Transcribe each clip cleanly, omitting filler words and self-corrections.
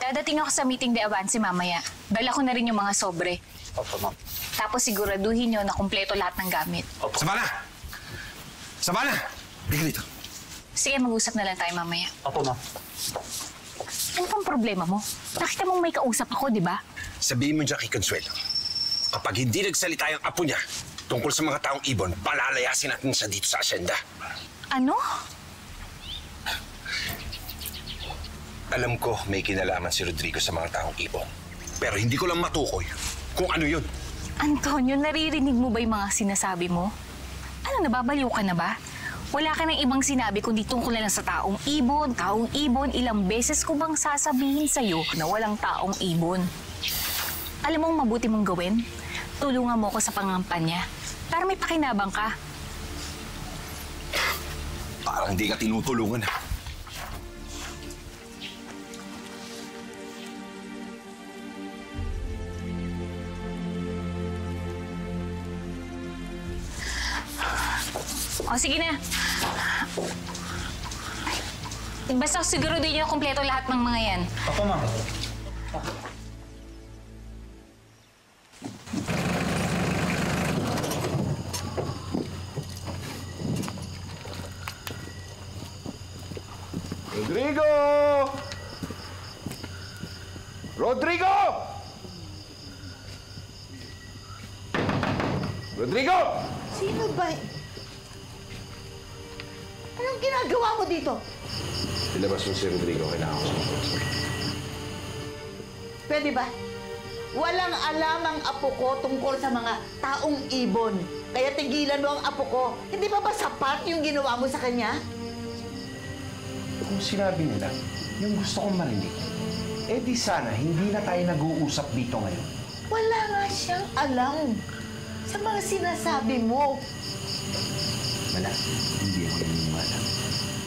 Dadating ako sa meeting de avance mamaya. Dala ko na rin yung mga sobre. Opo, ma'am. Tapos siguraduhin nyo na kumpleto lahat ng gamit. Opo. Sabana! Sabana! Bigla dito. Sige, mag-usap na lang tayo mamaya. Opo, ma'am. Ano pang problema mo? Nakita mong may kausap ako, di ba? Sabihin mo dyan kay Consuelo, kapag hindi nagsalita yung apo niya tungkol sa mga taong ibon, palalayasin natin siya dito sa asyenda. Ano? Alam ko may kinalaman si Rodrigo sa mga taong ibon. Pero hindi ko lang matukoy kung ano yun. Antonio, naririnig mo ba yung mga sinasabi mo? Ano, nababaliw ka na ba? Wala ka ng ibang sinabi kundi tungkol na lang sa taong ibon. Taong ibon, ilang beses ko bang sasabihin sa'yo na walang taong ibon? Alam mo ang mabuti mong gawin? Tulungan mo ko sa pangampanya para may pakinabang ka. Parang hindi ka tinutulungan. O, sige na. Basta siguro din nyo kompleto lahat ng mga yan. Opo, ma'am. Rodrigo! Rodrigo! Rodrigo! Sino ba? Anong ginagawa mo dito? Ilabas mo si Rodrigo, kailangan ko. Pwede ba? Walang alam ang apo ko tungkol sa mga taong ibon. Kaya tigilan mo ang apo ko. Hindi ba sapat yung ginawa mo sa kanya? Kung sinabi nila, yung gusto kong marinig, eh di sana hindi na tayo nag-uusap dito ngayon. Wala nga siyang alam sa mga sinasabi mo. Wala, hindi ako naniniwala.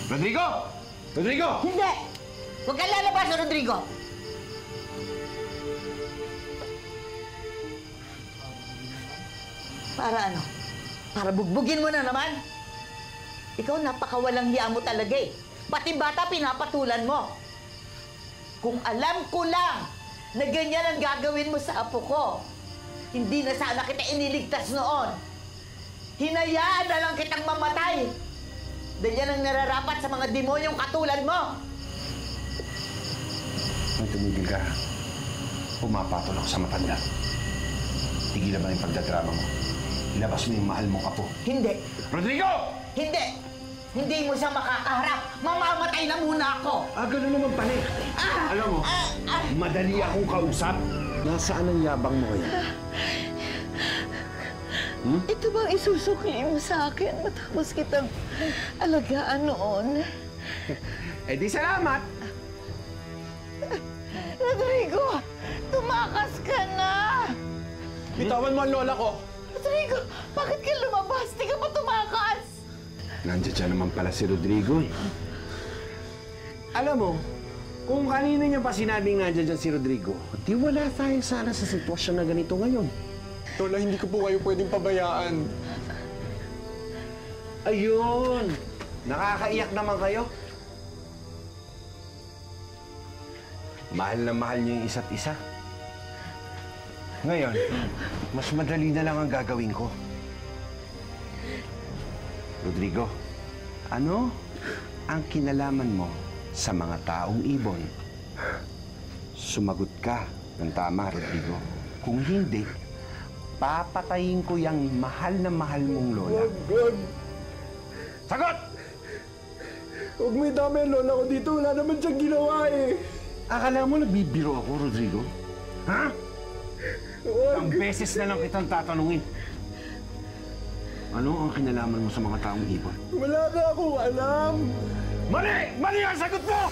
Rodrigo! Rodrigo! Hindi! Huwag kang lalabas, Rodrigo! Para ano? Para bugbugin mo na naman? Ikaw napakawalang hiya mo talaga eh. Pati bata pinapatulan mo. Kung alam ko lang na ganyan ang gagawin mo sa apo ko, hindi na sana kita iniligtas noon. Hinayaan na lang kitang mamatay. Dahil yan ang nararapat sa mga demonyong katulad mo. Nung tumigil ka, pumapatol ako sa matanda. Tigilan mo na yung pagdadrama mo. Ilabas mo yung mahal mong apo. Hindi. Rodrigo! Hindi! Hindi mo siya makakaharap. Mamamatay na muna ako. Ganun naman pala eh. Alam mo, madali akong kausap. Nasaan ang yabang mo ngayon? Ito bang isusuki mo sa akin matapos kitang alagaan noon? Eh di salamat! Rodrigo! Tumakas ka na! Bitawan mo ang lola ko. Rodrigo! Bakit ka lumabas? Di ka pa tumakas? Nandiyan dyan naman pala si Rodrigo eh. Alam mo, kung kanina niya pa sinabing nandiyan dyan si Rodrigo, di wala tayo sana sa sitwasyon na ganito ngayon. Lola, hindi ko po kayo pwedeng pabayaan. Ayun! Nakakaiyak naman kayo. Mahal na mahal niyo yung isa't isa. Ngayon, mas madali na lang ang gagawin ko. Rodrigo, ano ang kinalaman mo sa mga taong ibon? Sumagot ka ng tama, Rodrigo. Kung hindi, papatayin ko yung mahal na mahal mong lola. God! Sagot! Huwag mo idama yung lola ko dito. Wala naman siyang ginawa eh. Akala mo nagbibiro ako, Rodrigo? Ha? Ang beses na lang kitang tatanungin. Ano ang kinalaman mo sa mga taong ibon? Wala na akong alam. Mali! Mali ang sagot mo!